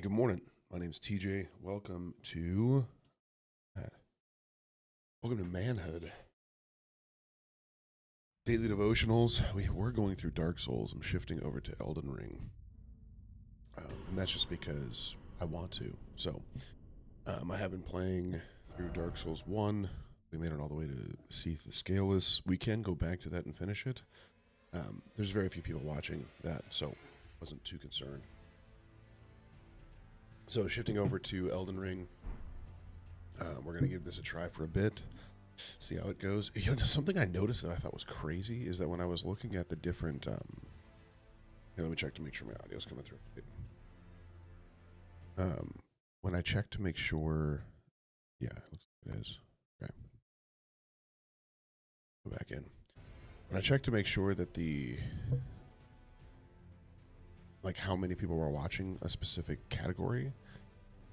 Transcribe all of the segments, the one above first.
Good morning. My name's TJ. Uh, welcome to Manhood. Daily devotionals. We're going through Dark Souls. I'm shifting over to Elden Ring. And that's just because I want to. I have been playing through Dark Souls 1. We made it all the way to Seath the Scaleless. We can go back to that and finish it. There's very few people watching that, so wasn't too concerned. So shifting over to Elden Ring, we're going to give this a try for a bit, see how it goes. Something I noticed that I thought was crazy is that when I was looking at the different, let me check to make sure my audio is coming through. When I checked to make sure, yeah, it looks like it is. Okay. Go back in. When I checked to make sure that how many people were watching a specific category,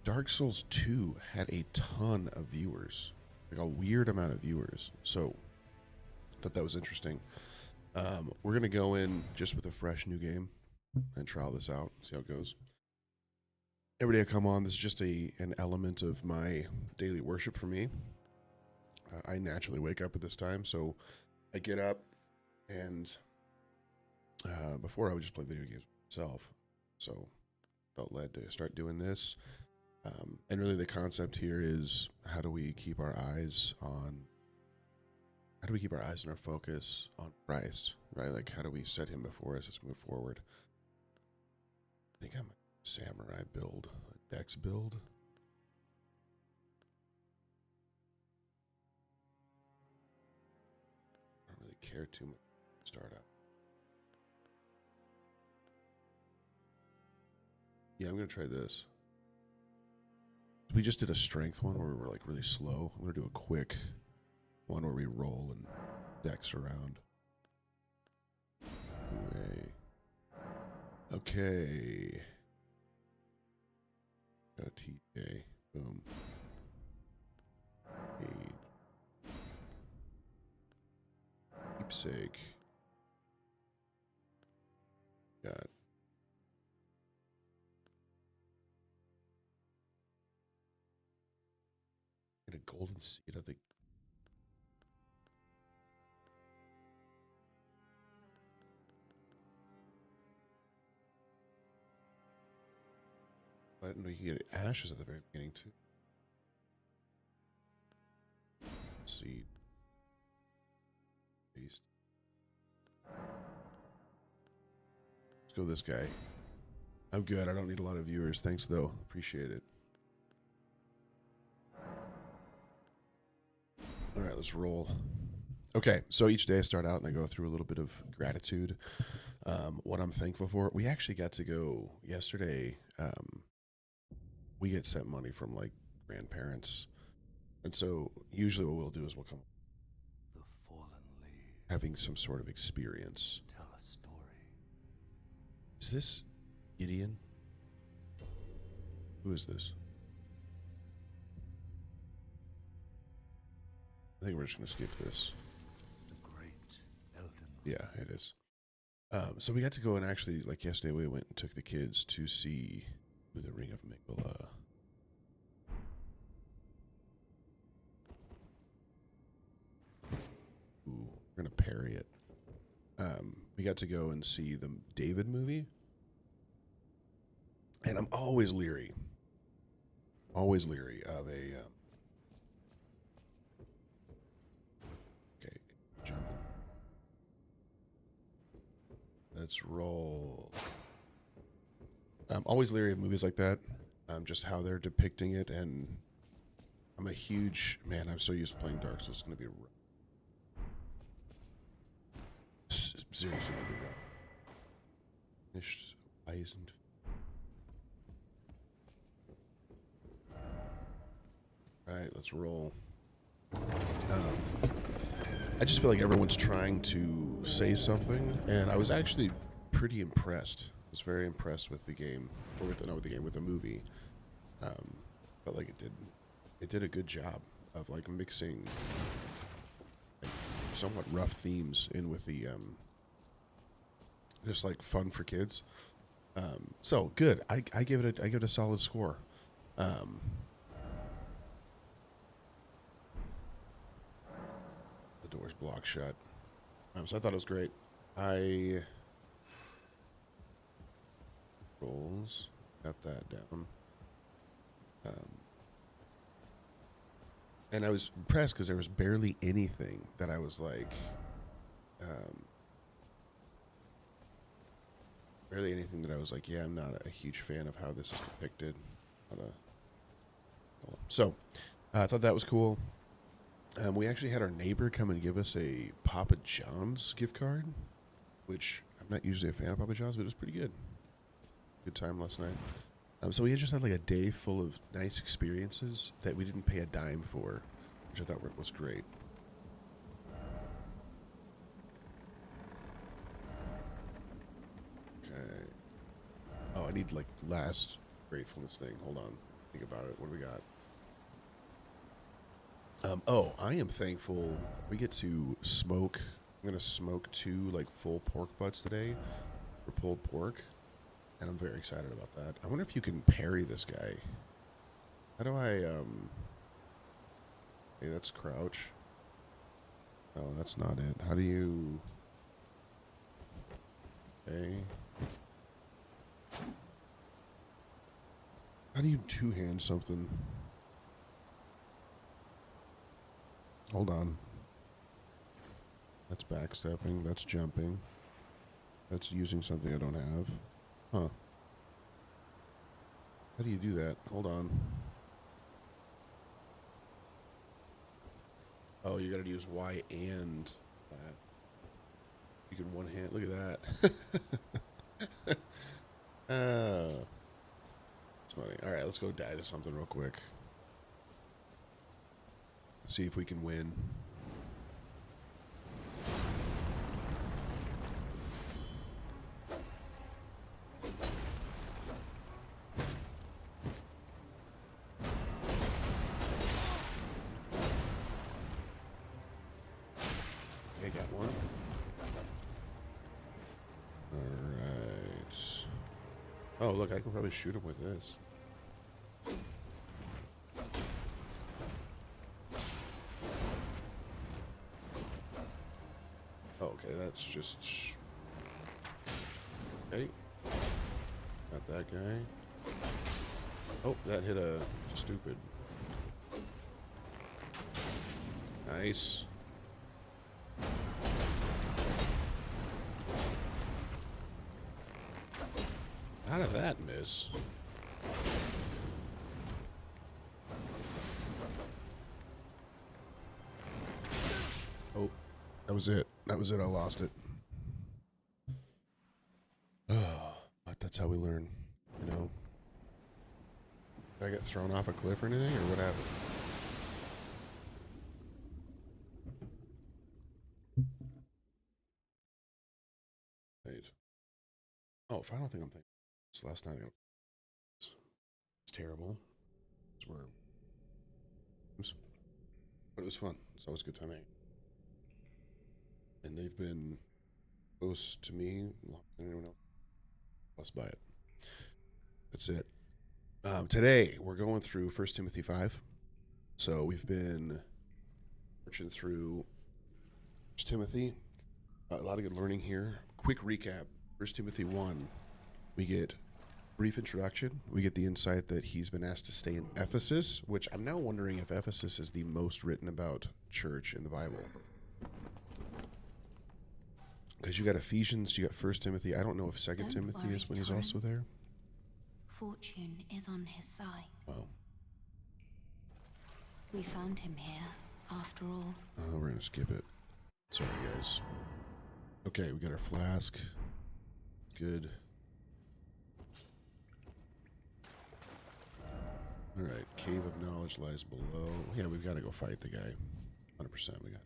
Dark Souls 2 had a ton of viewers, like a weird amount of viewers. So I thought that was interesting. We're going to go in just with a fresh new game and trial this out, see how it goes. Every day I come on, this is just an element of my daily worship for me. I naturally wake up at this time, so I get up and before I would just play video games myself. So felt led to start doing this. And really the concept here is how do we keep our eyes and our focus on Christ, right? Like how do we set him before us as we move forward? I think I'm a samurai build, a dex build. I don't really care too much to start out. Yeah, I'm going to try this. We just did a strength one where we were like really slow. I'm going to do a quick one where we roll and dex around. Okay. Got a TJ. Boom. Keepsake. Got a golden seed. I think. I didn't know you could get ashes at the very beginning too. Seed. Paste. Let's go this guy. I'm good. I don't need a lot of viewers. Thanks though. Appreciate it. All right, let's roll. Okay, so each day I start out and I go through a little bit of gratitude. What I'm thankful for. We actually got to go yesterday. We get sent money from like grandparents. And so usually what we'll do is we'll come The fallen leaves having some sort of experience. tell a story. Is this Gideon? Who is this? I think we're just going to skip this. The great Elden. Yeah, it is. So we got to go and actually, like yesterday, we went and took the kids to see the Ring of Migdala. Ooh, we're going to parry it. We got to go and see the David movie. And I'm always leery of a... okay, jump. Let's roll. I'm always leery of movies like that, just how they're depicting it, and I'm a huge... Man, I'm so used to playing Dark Souls, it's going to be... seriously going to be rough. Finished Eisend. Alright, let's roll. I just feel like everyone's trying to say something, and I was actually pretty impressed. I was very impressed with the game, or with the movie. Felt like it did a good job of like mixing like, somewhat rough themes in with the just like fun for kids. So good. I give it a solid score. Um, the door's blocked shut. So I thought it was great. I rolls got that down. Um, and I was impressed because there was barely anything that I was like, um, yeah, I'm not a huge fan of how this is depicted. So I thought that was cool. We actually had our neighbor come and give us a Papa John's gift card, which I'm not usually a fan of Papa John's, but it was pretty good. Good time last night. So we just had like a day full of nice experiences that we didn't pay a dime for, which I thought was great. Okay. Oh, I need like last gratefulness thing. Hold on. Think about it. What do we got? I am thankful we get to smoke. I'm gonna smoke 2 like full pork butts today for pulled pork, and I'm very excited about that. I wonder if you can parry this guy. How do I Hey, that's crouch. Oh, that's not it. How do you? Okay. How do you two-hand something? Hold on. That's backstepping. That's jumping. That's using something I don't have. Huh. How do you do that? Hold on. Oh, you gotta use Y and that. You can one hand. Look at that. It's funny. All right, let's go die to something real quick. See if we can win. I got one. All right. Oh, look, I can probably shoot him with this. Okay, that's just... Okay. Got that guy. Oh, that hit a stupid. Nice. How did that miss? Oh, that was it. That was it. I lost it. Oh, but that's how we learn, you know? Did I get thrown off a cliff or anything, or what happened? Wait. Oh, if I don't think I'm thinking. It's last night. It's terrible. It's where. But it was fun. It's always a good time. And they've been close to me longer than anyone else. Blessed by it. That's it. Today we're going through 1 Timothy 5. So we've been marching through 1 Timothy. A lot of good learning here. Quick recap. 1 Timothy 1. We get brief introduction. We get the insight that he's been asked to stay in Ephesus, which I'm now wondering if Ephesus is the most written about church in the Bible. Because you got Ephesians, you got 1 Timothy. I don't know if 2 Timothy is when he's also there. Fortune is on his side. Wow. We found him here, after all. We're going to skip it. Sorry, guys. Okay, we got our flask. Good. All right, Cave of Knowledge lies below. Yeah, we've got to go fight the guy. 100% we got.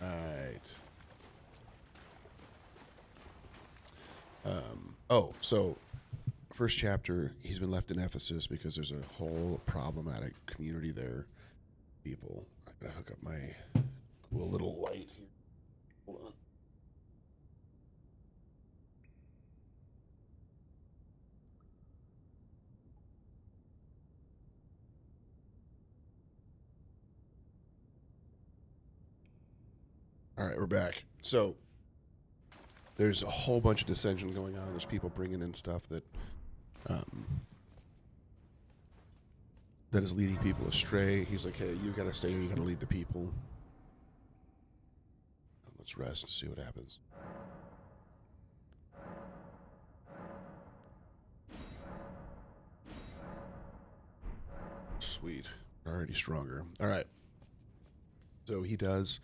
All right. So first chapter, he's been left in Ephesus because there's a whole problematic community there. People, I gotta hook up my cool little light here. Hold on. All right, we're back. So there's a whole bunch of dissension going on. There's people bringing in stuff um, that is leading people astray. He's like, hey, you got to stay here. You got to lead the people. Let's rest and see what happens. Sweet. Already stronger. All right. So he does.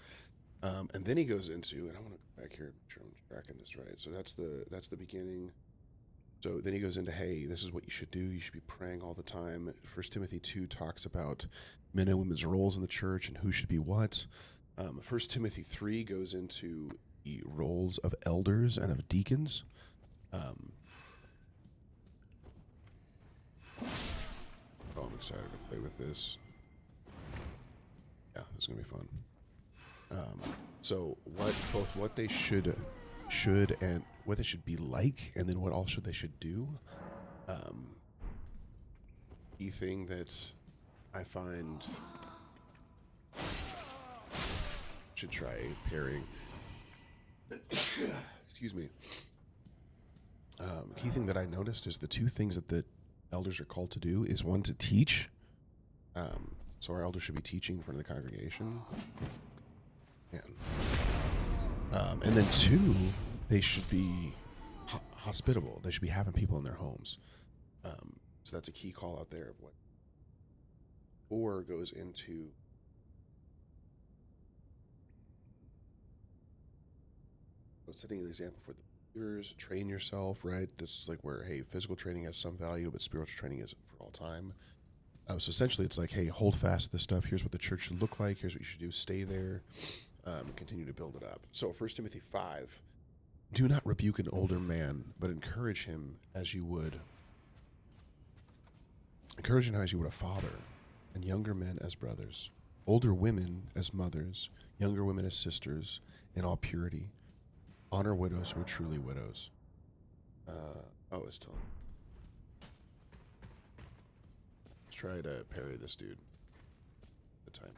And then he goes into, and I want to go back here and make sure I'm tracking this right. So that's the beginning. So then he goes into, hey, this is what you should do. You should be praying all the time. 1 Timothy 2 talks about men and women's roles in the church and who should be what. 1 Timothy 3 goes into the roles of elders and of deacons. Oh, I'm excited to play with this. Yeah, this is going to be fun. So what they should and what they should be like, and then what all they should do. Key thing that I find should try pairing. Excuse me. Key thing that I noticed is the two things that the elders are called to do is one, to teach. So our elders should be teaching in front of the congregation. And then two, they should be hospitable. They should be having people in their homes. So that's a key call out there of what 4 goes into. Setting an example for the believers, train yourself, right? This is like where, hey, physical training has some value, but spiritual training is for all time. So essentially it's like, hey, hold fast to this stuff. Here's what the church should look like. Here's what you should do. Stay there. Continue to build it up. So 1 Timothy 5, do not rebuke an older man, but encourage him as you would. Encourage him as you would a father, and younger men as brothers, older women as mothers, younger women as sisters, in all purity. Honor widows who are truly widows. It's telling. Let's try to parry this dude. The time.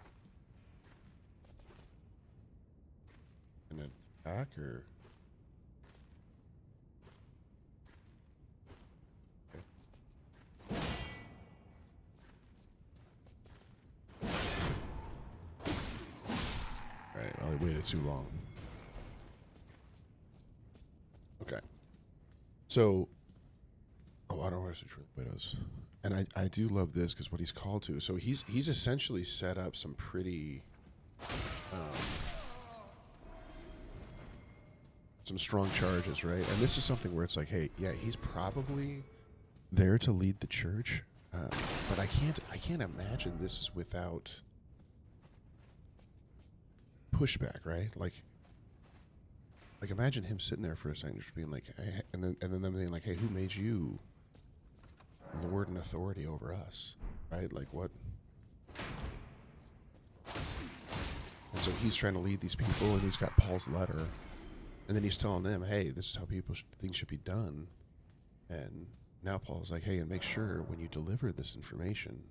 An attack or? Okay. All right. Well, I waited too long. Okay. So, I don't want to switch with widows, and I do love this because what he's called to. So he's essentially set up some pretty, some strong charges, right? And this is something where it's like, hey, yeah, he's probably there to lead the church, but I can't imagine this is without pushback, right? Like imagine him sitting there for a second, just being like, hey, and then them being like, hey, who made you Lord and authority over us, right? Like what? And so he's trying to lead these people, and he's got Paul's letter, and then he's telling them, hey, this is how things should be done. And now Paul's like, hey, and make sure when you deliver this information,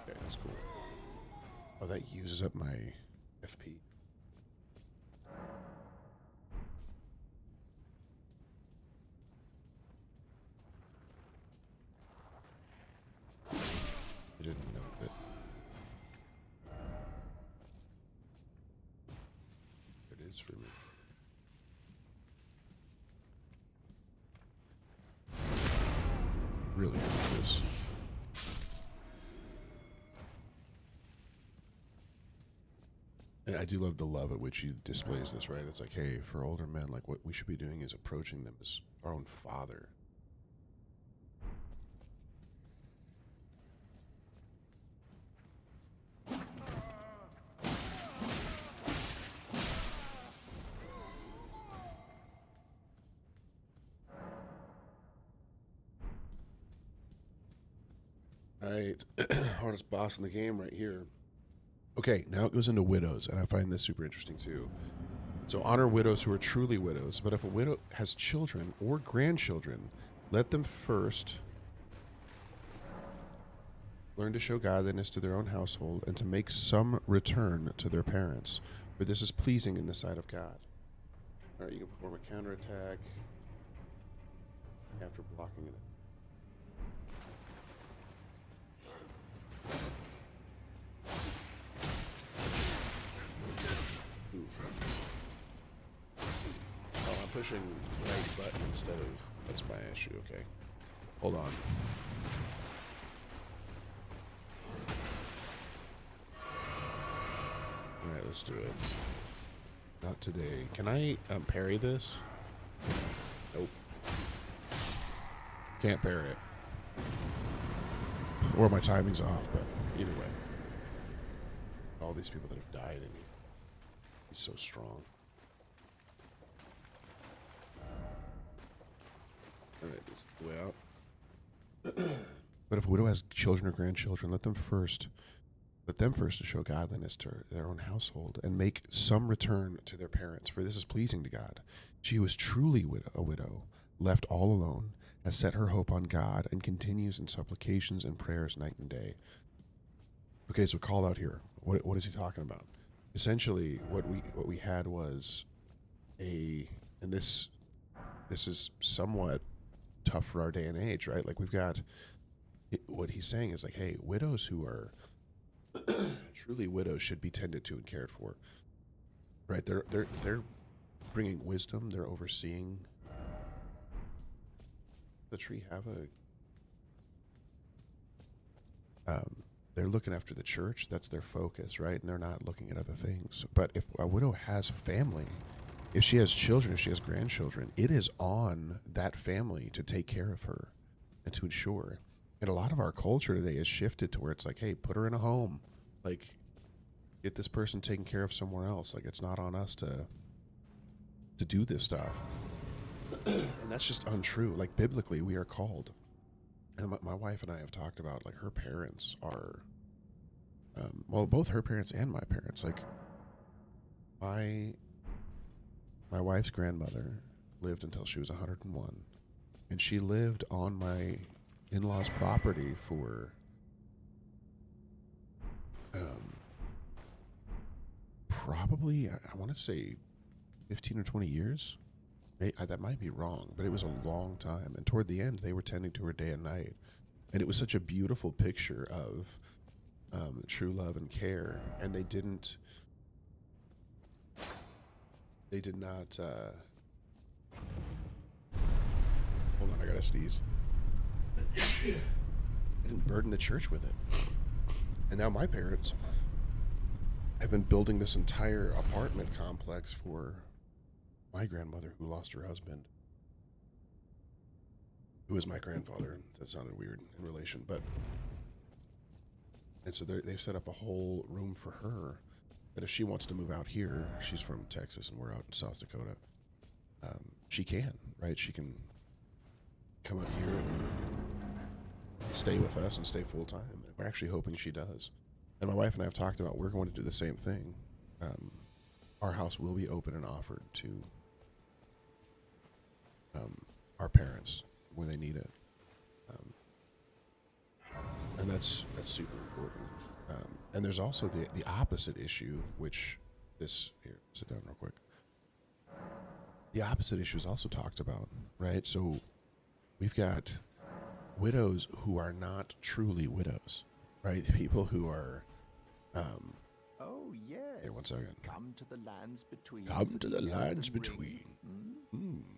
okay, that's cool. Oh, that uses up my FP. I didn't know that. It is for me. Really good at this. And I do love the love at which he displays this, right? It's like, hey, for older men, like what we should be doing is approaching them as our own father. All right, hardest boss in the game right here. Okay, now it goes into widows, and I find this super interesting too. So honor widows who are truly widows. But if a widow has children or grandchildren, let them first learn to show godliness to their own household and to make some return to their parents, for this is pleasing in the sight of God. All right, you can perform a counterattack after blocking it. Oh, I'm pushing right button instead of... That's my issue, okay. Hold on. Alright, let's do it. Not today. Can I parry this? Nope. Can't parry it. Or my timing's off, but either way. All these people that have died and he's so strong. Alright, this is the way out. But if a widow has children or grandchildren, let them first to show godliness to their own household and make some return to their parents, for this is pleasing to God. She who is truly a widow, left all alone, has set her hope on God and continues in supplications and prayers night and day. Okay, so call out here. What is he talking about? Essentially, what we had was and this is somewhat tough for our day and age, right? Like we've got, what he's saying is like, hey, widows who are truly widows should be tended to and cared for, right? They're bringing wisdom. They're overseeing. The tree have a they're looking after the church. That's their focus, right? And they're not looking at other things. But if a widow has a family, if she has children, if she has grandchildren, it is on that family to take care of her and to ensure. And a lot of our culture today is shifted to where it's like, hey, put her in a home. Like, get this person taken care of somewhere else. Like, it's not on us to do this stuff. And that's just untrue. Like, biblically, we are called. And my wife and I have talked about, like, her parents are, well, both her parents and my parents. Like, my wife's grandmother lived until she was 101. And she lived on my in-laws' property for probably, I want to say 15 or 20 years. That might be wrong, but it was a long time. And toward the end, they were tending to her day and night. And it was such a beautiful picture of true love and care. And they did not, hold on, I gotta sneeze. They didn't burden the church with it. And now my parents have been building this entire apartment complex for my grandmother who lost her husband, who is my grandfather. That sounded weird in relation, but... And so they've set up a whole room for her that if she wants to move out here, she's from Texas and we're out in South Dakota, she can, right? She can come out here and stay with us and stay full-time. We're actually hoping she does. And my wife and I have talked about we're going to do the same thing. Our house will be open and offered to our parents when they need it. And that's super important. And there's also the opposite issue, which here, sit down real quick. The opposite issue is also talked about, right? So we've got widows who are not truly widows, right? People who are, oh, yes. Here, 1 second. Come to the lands between. Come to the Elden lands Ring. between.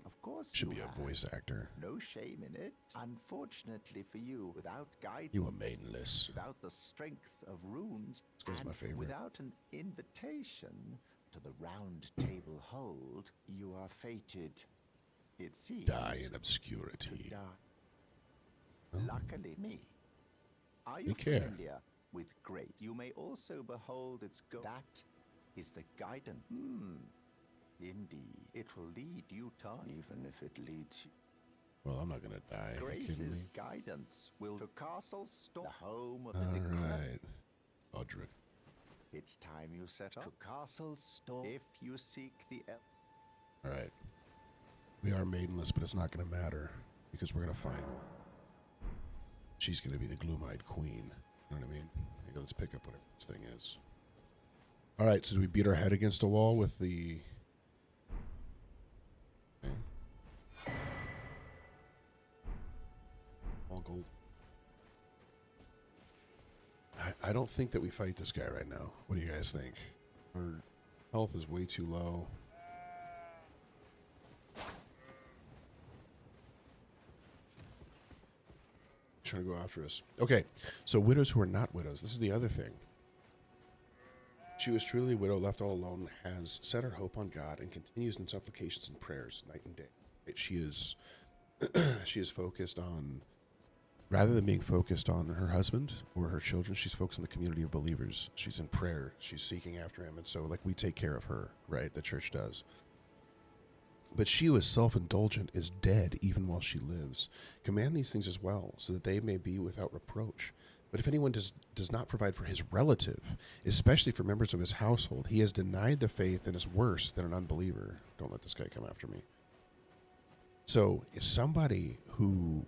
Of course Should you be have. a voice actor. No shame in it. Unfortunately for you, without guidance, You are maidenless. without the strength of runes, This guy's and my favorite. without an invitation to the round table hold, you are fated, it seems, Die in to obscurity. die. Luckily me. Are you Take care. familiar with grace? You may also behold its that is the guidance. Indeed, it will lead you to, even if it leads you. Well, I'm not gonna die. Are you kidding me? Grace's guidance will to Castle Storm, the home of the All decrepit. right, Audric. It's time you set up to castle store if you seek the All right. We are maidenless, but it's not going to matter because we're going to find one. She's going to be the gloom-eyed queen. You know what I mean? Okay, let's pick up whatever this thing is. All right, so do we beat our head against a wall with the... Okay. All gold. I don't think that we fight this guy right now. What do you guys think? Our health is way too low. Trying to go after us. Okay, so widows who are not widows. This is the other thing. She was truly a widow, left all alone, has set her hope on God, and continues in supplications and prayers night and day. She is, she is focused on, rather than being focused on her husband or her children, she's focused on the community of believers. She's in prayer. She's seeking after him, and so like we take care of her, right? The church does. But she who is self-indulgent is dead even while she lives. Command these things as well, so that they may be without reproach. But if anyone does not provide for his relative, especially for members of his household, he has denied the faith and is worse than an unbeliever. Don't let this guy come after me. So somebody who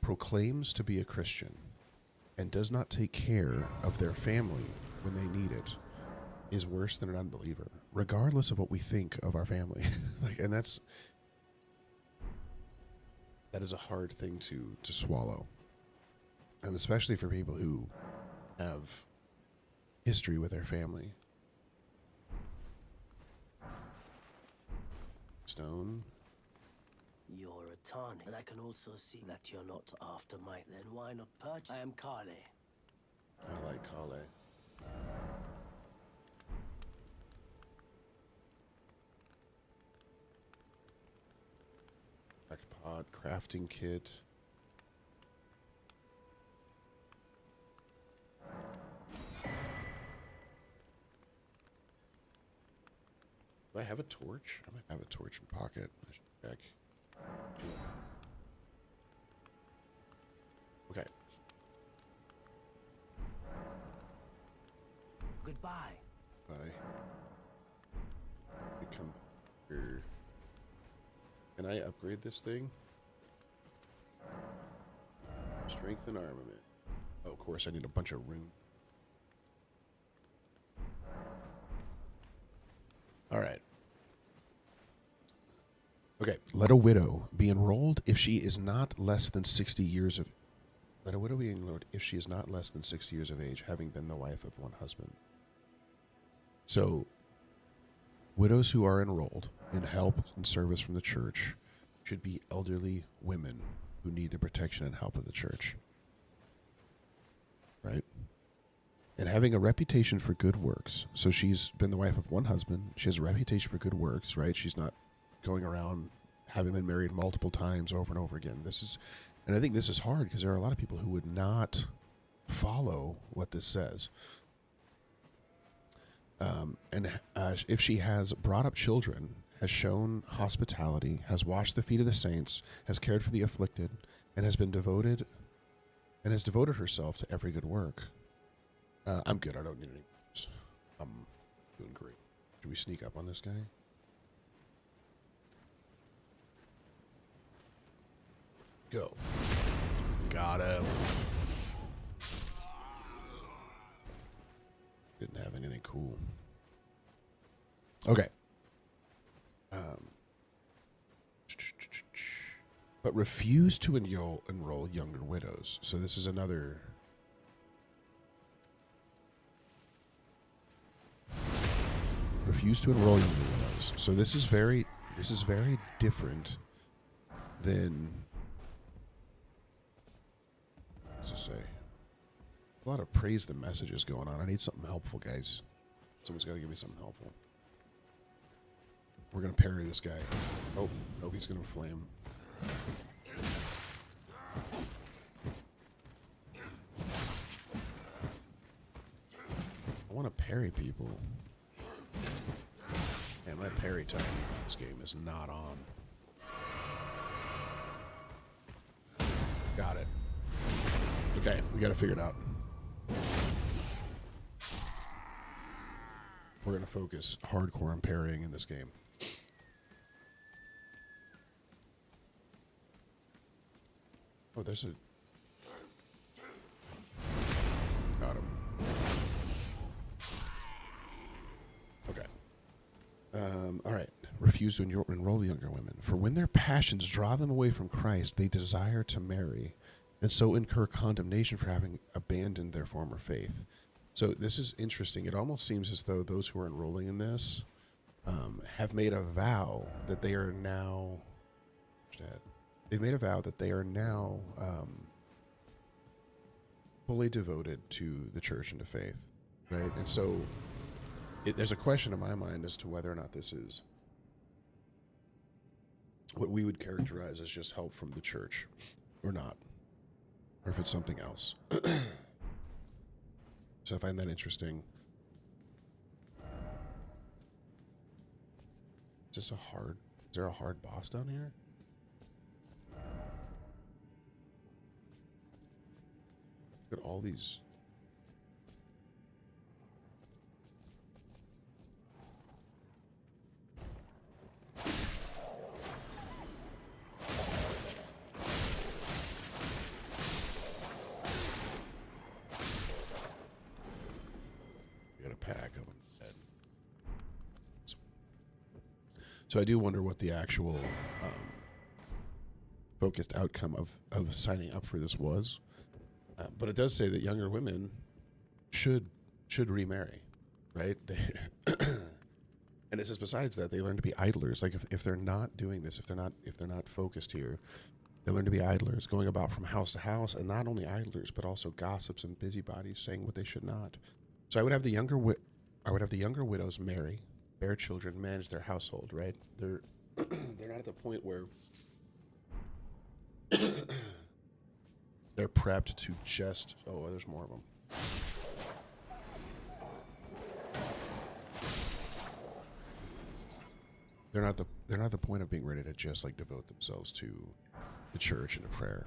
proclaims to be a Christian and does not take care of their family when they need it is worse than an unbeliever, regardless of what we think of our family. And that is a hard thing to swallow. And especially for people who have history with their family. Stone. You're a Tani, and I can also see that you're not after might. Then why not purge? I am Kale. I like Kale. Pod crafting kit. Do I have a torch? I might have a torch in pocket. I should check. Okay. Goodbye. Bye. We come here. Can I upgrade this thing? Strength and armament. Oh, of course, I need a bunch of room. All right. Okay. Let a widow be enrolled if she is not less than 60 years of... Let a widow be enrolled if she is not less than 60 years of age, having been the wife of one husband. So, widows who are enrolled in help and service from the church should be elderly women who need the protection and help of the church. Right? And having a reputation for good works. So she's been the wife of one husband. She has a reputation for good works, right? She's not going around having been married multiple times over and over again. And I think this is hard because there are a lot of people who would not follow what this says. If she has brought up children, has shown hospitality, has washed the feet of the saints, has cared for the afflicted, and has devoted herself to every good work. I'm good. I don't need any. I'm doing great. Should we sneak up on this guy? Go. Got him. Didn't have anything cool. Okay. But refuse to enroll younger widows. So this is another... Refuse to enroll younger widows. So this is very different than... What's it say? A lot of praise the messages going on. I need something helpful, guys. Someone's got to give me something helpful. We're going to parry this guy. Oh, no, he's going to flame. I want to parry people. Man, my parry time in this game is not on. Got it. Okay, we got to figure it out. we're going to focus hardcore on parrying in this game. Oh, there's a... Got him. Okay. All right. Refuse to enroll younger women. For when their passions draw them away from Christ, they desire to marry, and so incur condemnation for having abandoned their former faith. So this is interesting. It almost seems as though those who are enrolling in this have made a vow that they are now... They've made a vow that they are now fully devoted to the church and to faith, right? And so there's a question in my mind as to whether or not this is what we would characterize as just help from the church or not, or if it's something else. So I find that interesting. Is there a hard boss down here? Look at all these. We got a pack of them. So I do wonder what the actual focused outcome of signing up for this was. But it does say that younger women should remarry, right? And it says besides that they learn to be idlers. Like if they're not doing this, if they're not focused here, they learn to be idlers, going about from house to house, and not only idlers but also gossips and busybodies, saying what they should not. So I would have the younger widows marry, bear children, manage their household. Right? They're not at the point where they're prepped to just... Oh, there's more of them. They're not at the point of being ready to just like devote themselves to the church and to prayer.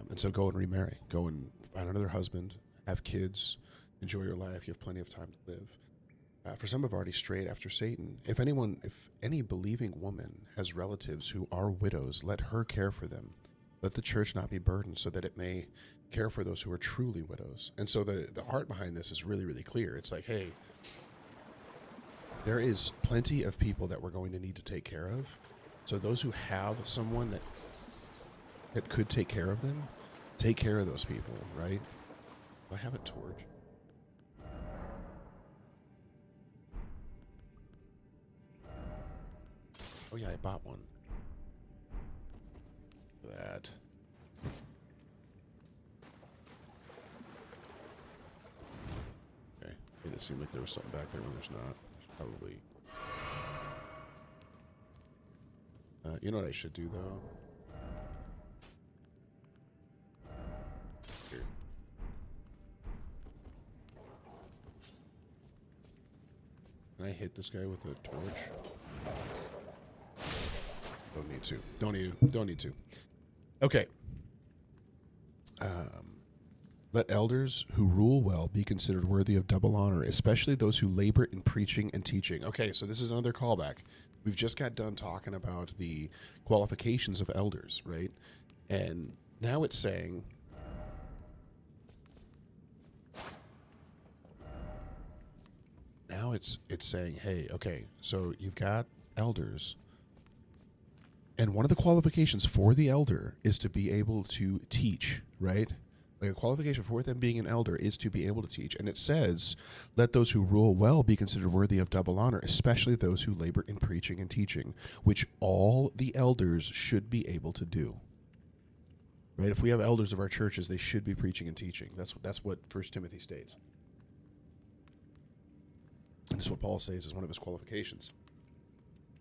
And so go and remarry. Go and find another husband, have kids, enjoy your life. You have plenty of time to live. For some have already strayed after Satan. If any believing woman has relatives who are widows, let her care for them. Let the church not be burdened, so that it may care for those who are truly widows. And so the heart behind this is really, really clear. It's like, hey, there is plenty of people that we're going to need to take care of. So those who have someone that could take care of them, take care of those people, right? Do I have a torch? Oh yeah, I bought one. That. Okay. It seemed like there was something back there when there's not. There's probably. You know what I should do though? Here. Can I hit this guy with a torch? Don't need to. Don't need to. Okay. Let elders who rule well be considered worthy of double honor, especially those who labor in preaching and teaching. Okay, so this is another callback. We've just got done talking about the qualifications of elders, right? And now it's saying... Now it's saying, hey, okay, so you've got elders... And one of the qualifications for the elder is to be able to teach, right? Like a qualification for them being an elder is to be able to teach. And it says, let those who rule well be considered worthy of double honor, especially those who labor in preaching and teaching, which all the elders should be able to do. Right? If we have elders of our churches, they should be preaching and teaching. That's what 1 Timothy states. And that's what Paul says is one of his qualifications.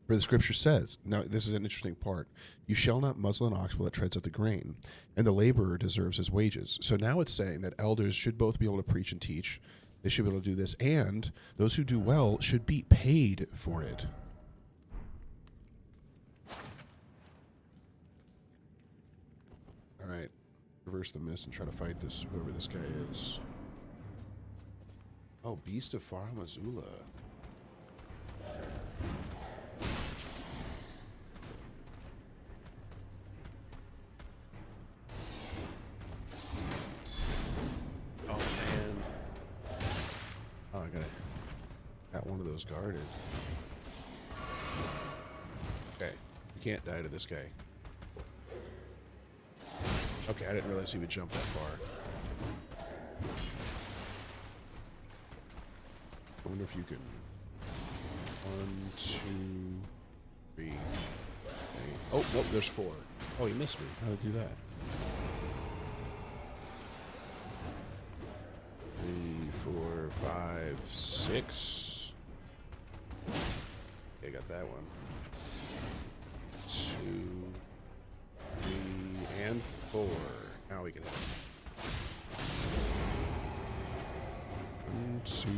For the scripture says, now this is an interesting part, you shall not muzzle an ox while it treads out the grain, and the laborer deserves his wages. So now it's saying that elders should both be able to preach and teach. They should be able to do this, and those who do well should be paid for it. All right, reverse the mist and try to fight this, whoever this guy is. Oh, Beast of Faramazula. those guarded. Okay. We can't die to this guy. Okay, I didn't realize he would jump that far. I wonder if you can... 1, 2, 3... Okay. Oh, nope, there's 4. Oh, he missed me. How did he do that? 3, 4, 5, 6. Okay, got that one. 2, 3, and 4. Now we can hit him. 1, 2.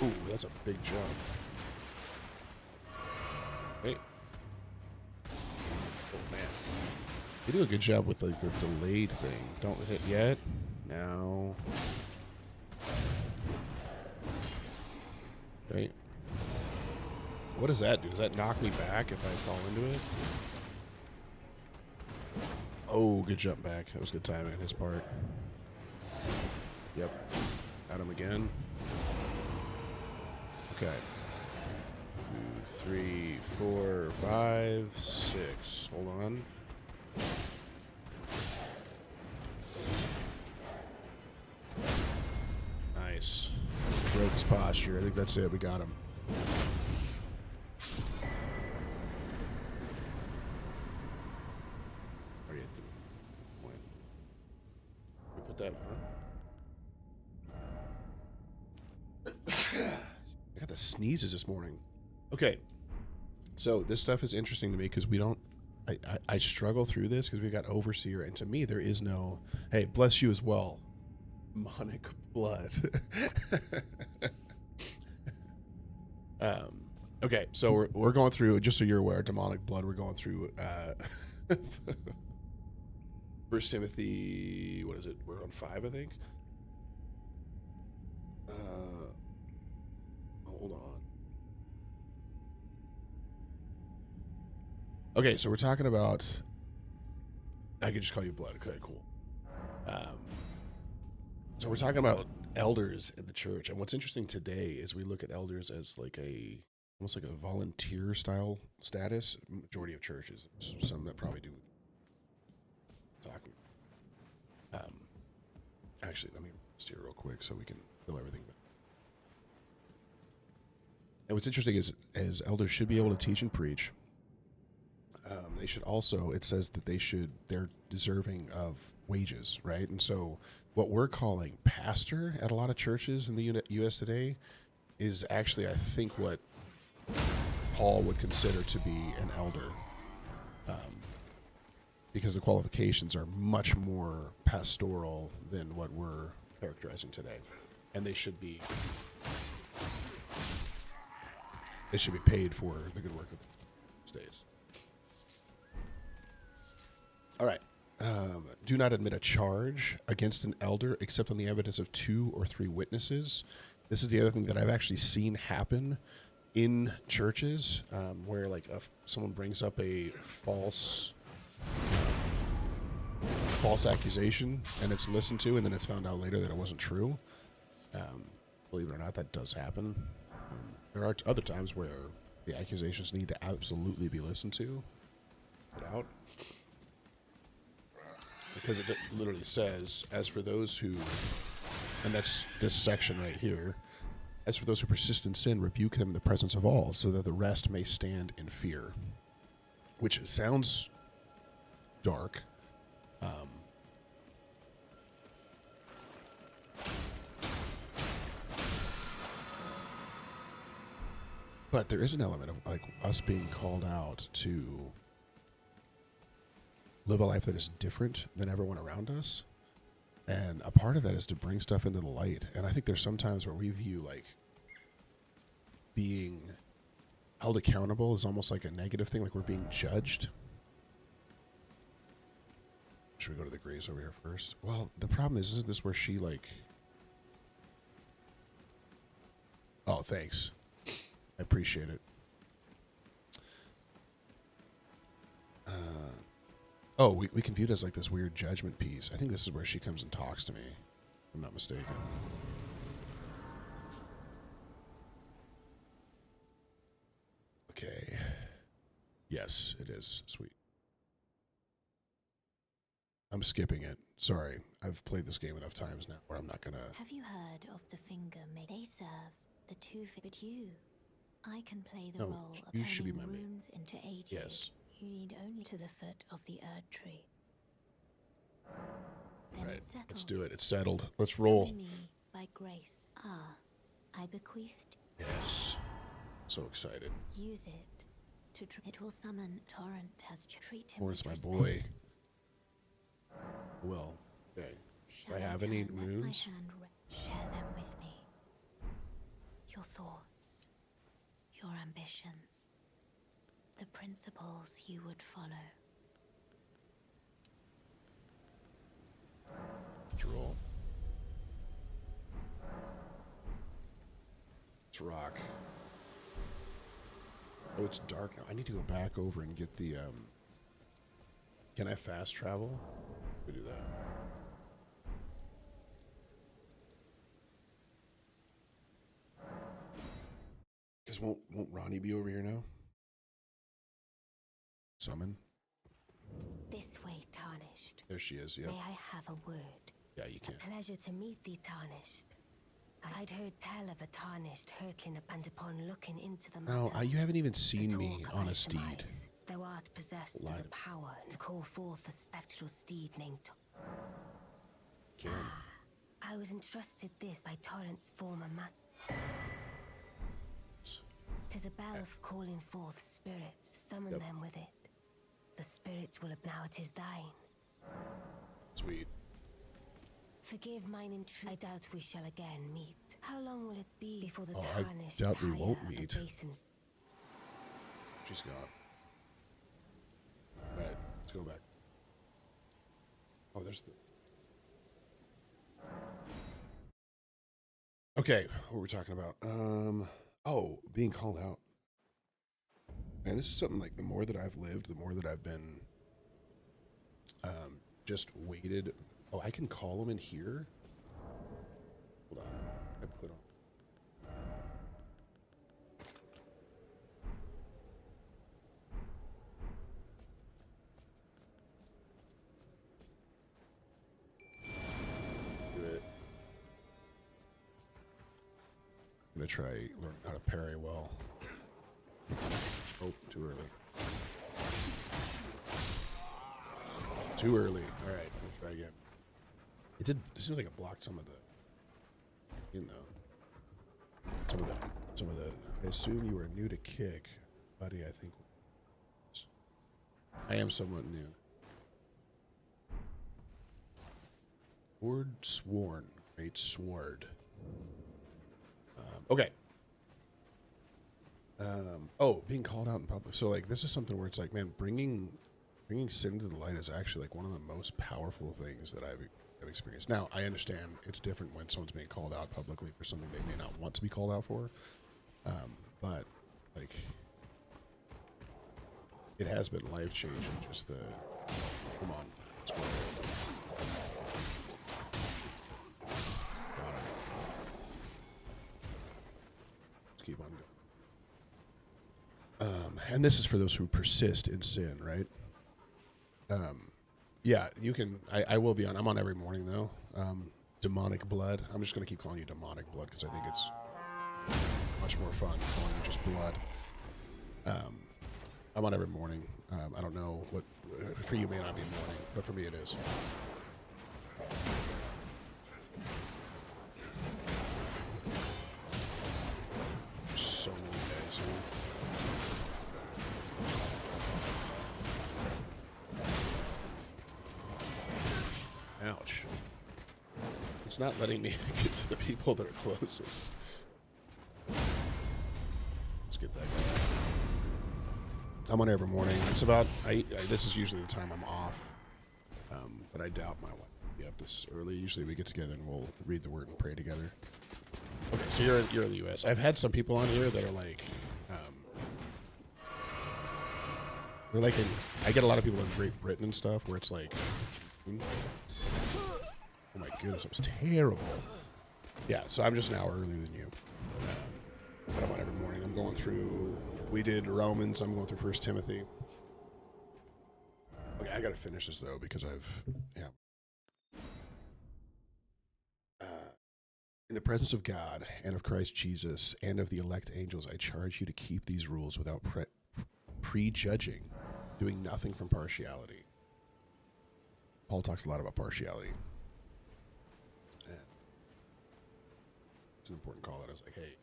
Ooh, that's a big jump. Wait. Oh, man. They do a good job with, like, the delayed thing. Don't hit yet. Now. Okay. What does that do? Does that knock me back if I fall into it? Oh, good jump back. That was good timing on his part. Yep. Got him again. Okay. 2, 3, 4, 5, 6. Hold on. Nice. Broke his posture. I think that's it. We got him. Already at the point. We put that on. I got the sneezes this morning. Okay. So this stuff is interesting to me because we don't... I struggle through this because we got Overseer, and to me there is no... Hey, bless you as well. Demonic blood. Okay, so we're going through, just so you're aware, demonic blood. We're going through 1 Timothy, what is it? We're on 5, I think. Hold on. Okay, so we're talking about... I could just call you blood. Okay, cool. So we're talking about elders in the church, and what's interesting today is we look at elders as like almost like a volunteer style status. Majority of churches, some that probably do talking. Actually, let me steer real quick so we can fill everything. And what's interesting is elders should be able to teach and preach. They should also, it says that they're deserving of wages, right? And so what we're calling pastor at a lot of churches in the U.S. today is actually, I think, what Paul would consider to be an elder, because the qualifications are much more pastoral than what we're characterizing today, and they should be paid for the good work that stays. All right. Do not admit a charge against an elder except on the evidence of 2 or 3 witnesses. This is the other thing that I've actually seen happen in churches, where like someone brings up a false accusation and it's listened to, and then it's found out later that it wasn't true. Believe it or not, that does happen. There are other times where the accusations need to absolutely be listened to, put out. Because it literally says, as for those who, and that's this section right here, as for those who persist in sin, rebuke them in the presence of all, so that the rest may stand in fear. Which sounds dark. But there is an element of like us being called out to live a life that is different than everyone around us. And a part of that is to bring stuff into the light. And I think there's some times where we view like being held accountable as almost like a negative thing, like we're being judged. Should we go to the Grays over here first? Well, the problem is, isn't this where she like... Oh, thanks. I appreciate it. Oh, we can view it as like this weird judgment piece. I think this is where she comes and talks to me, if I'm not mistaken. Yes, it is. Sweet. I'm skipping it. Sorry. I've played this game enough times now where I'm not gonna... Have you heard of the finger make? They serve the two but you. I can play the No, role of you should be turning my main. runes into ages. Yes. You need only to the foot of the Erd tree. Then Right. it's settled. Let's do it. It's settled. Let's roll. Summon me by grace. I bequeathed. Yes. So excited. Use it to. It will summon. Torrent has treat him. Torrent's with my respect. boy. Well, okay. Shall I have any let my runes? hand share them with me. Your thoughts, your ambitions, the principles you would follow. Let's roll. Let's rock. Oh, it's dark now. I need to go back over and get the, Can I fast travel? We do that. Because won't Ronnie be over here now? Summon? This way, Tarnished. There she is, yeah. May I have a word? Yeah, you can. Pleasure to meet thee, Tarnished. I'd heard tell of a Tarnished hurtling, and upon looking into the matter... No, you haven't even seen the me talk on I a steed. surmise, thou art possessed of Lied. the power to call forth a spectral steed named... Can. I was entrusted this by Torrent's former master. 'Tis a bell of calling forth spirits. Summon Yep. them with it. The spirits will now it is thine. Sweet. Forgive mine intrusion. I doubt we shall again meet. How long will it be before the I Tarnished doubt we tire won't of the meet. basins? She's gone. Alright, let's go back. Oh, there's the... Okay, what were we talking about? Oh, being called out. Man, this is something like the more that I've lived, the more that I've been just waited. Oh, I can call them in here? Hold on. I put on. Do it. I'm gonna try learn how to parry well. Oh, too early. Too early. All right, let's try again. It did. It seems like it blocked some of the, you know, some of the. I assume you are new to kick, buddy. I think. I am somewhat new. Word sworn. Great sword. Okay. Oh, being called out in public. So, like, this is something where it's like, man, bringing sin to the light is actually, like, one of the most powerful things that I've experienced. Now, I understand it's different when someone's being called out publicly for something they may not want to be called out for. But, like, it has been life-changing, just the... Come on. Let's go. Got it. Let's keep on going. And this is for those who persist in sin, right? Yeah, you can. I will be on. I'm on every morning though. Demonic blood. I'm just gonna keep calling you demonic blood because I think it's much more fun calling you just blood. I'm on every morning. I don't know what for you may not be morning, but for me it is. So many days. Ouch. It's not letting me get to the people that are closest. Let's get that guy. I'm on every morning. It's about, this is usually the time I'm off. But I doubt my wife will be up this early. Usually we get together and we'll read the word and pray together. Okay, so you're in the U.S. I've had some people on here that are like, they're like I get a lot of people in Great Britain and stuff where it's like, oh my goodness, it was terrible. Yeah, so I'm just an hour earlier than you. But I'm on every morning. I'm going through We did Romans. I'm going through First Timothy. Okay, I gotta finish this though because in the presence of God and of Christ Jesus and of the elect angels, I charge you to keep these rules without prejudging, doing nothing from partiality. Paul talks a lot about partiality. And it's an important call that I was like, hey,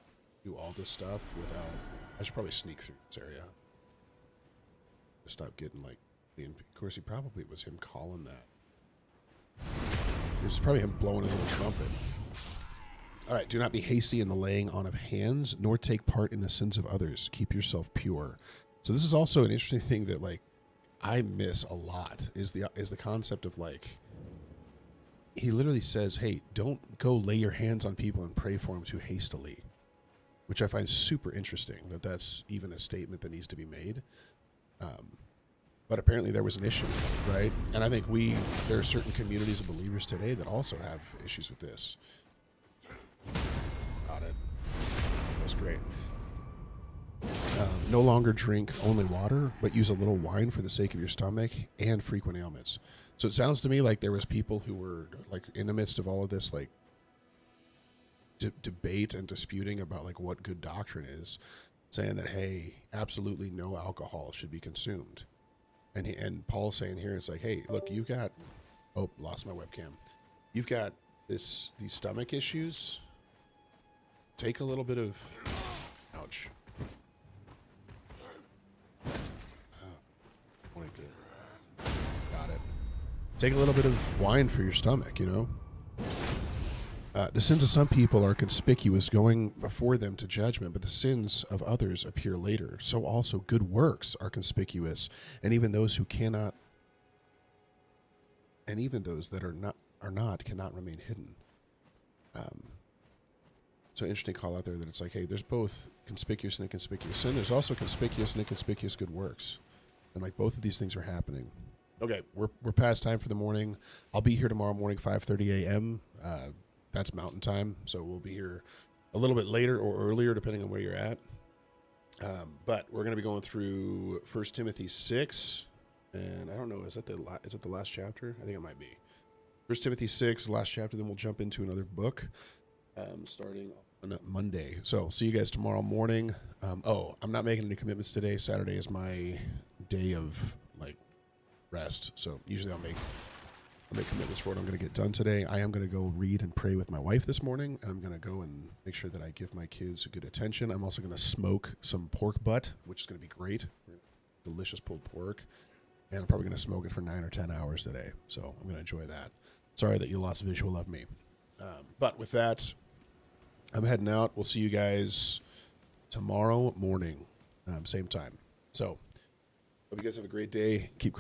do all this stuff without. I should probably sneak through this area. Stop getting like. Of course, he probably was him calling that. It was probably him blowing his little trumpet. All right, do not be hasty in the laying on of hands, nor take part in the sins of others. Keep yourself pure. So this is also an interesting thing that like I miss a lot is the concept of like he literally says, hey, don't go lay your hands on people and pray for them too hastily, which I find super interesting that that's even a statement that needs to be made. But apparently there was an issue, right? And I think there are certain communities of believers today that also have issues with this. Got it. That was great. No longer drink only water, but use a little wine for the sake of your stomach and frequent ailments. So it sounds to me like there was people who were like in the midst of all of this, like debate and disputing about like what good doctrine is, saying that, hey, absolutely no alcohol should be consumed. And Paul's saying here, it's like, hey, look, you've got, lost my webcam. You've got these stomach issues. Take a little bit of, ouch. Got it. Take a little bit of wine for your stomach, you know. The sins of some people are conspicuous going before them to judgment, but the sins of others appear later. So also good works are conspicuous, and even those who cannot, and even those that are not cannot remain hidden. So interesting call out there that it's like, hey, there's both conspicuous and inconspicuous sin. There's also conspicuous and inconspicuous good works, and like both of these things are happening. Okay, we're past time for the morning. I'll be here tomorrow morning, 5:30 a.m. That's mountain time, so we'll be here a little bit later or earlier, depending on where you're at. But we're going to be going through 1 Timothy 6, and I don't know, is it the last chapter? I think it might be. 1 Timothy 6, last chapter, then we'll jump into another book starting on Monday. So see you guys tomorrow morning. I'm not making any commitments today. Saturday is my day of like rest, so usually I'll make commitments for what I'm going to get done today. I am going to go read and pray with my wife this morning, and I'm going to go and make sure that I give my kids good attention. I'm also going to smoke some pork butt, which is going to be great. Delicious pulled pork. And I'm probably going to smoke it for 9 or 10 hours today. So I'm going to enjoy that. Sorry that you lost visual of me. But with that, I'm heading out. We'll see you guys tomorrow morning, same time. So hope you guys have a great day. Keep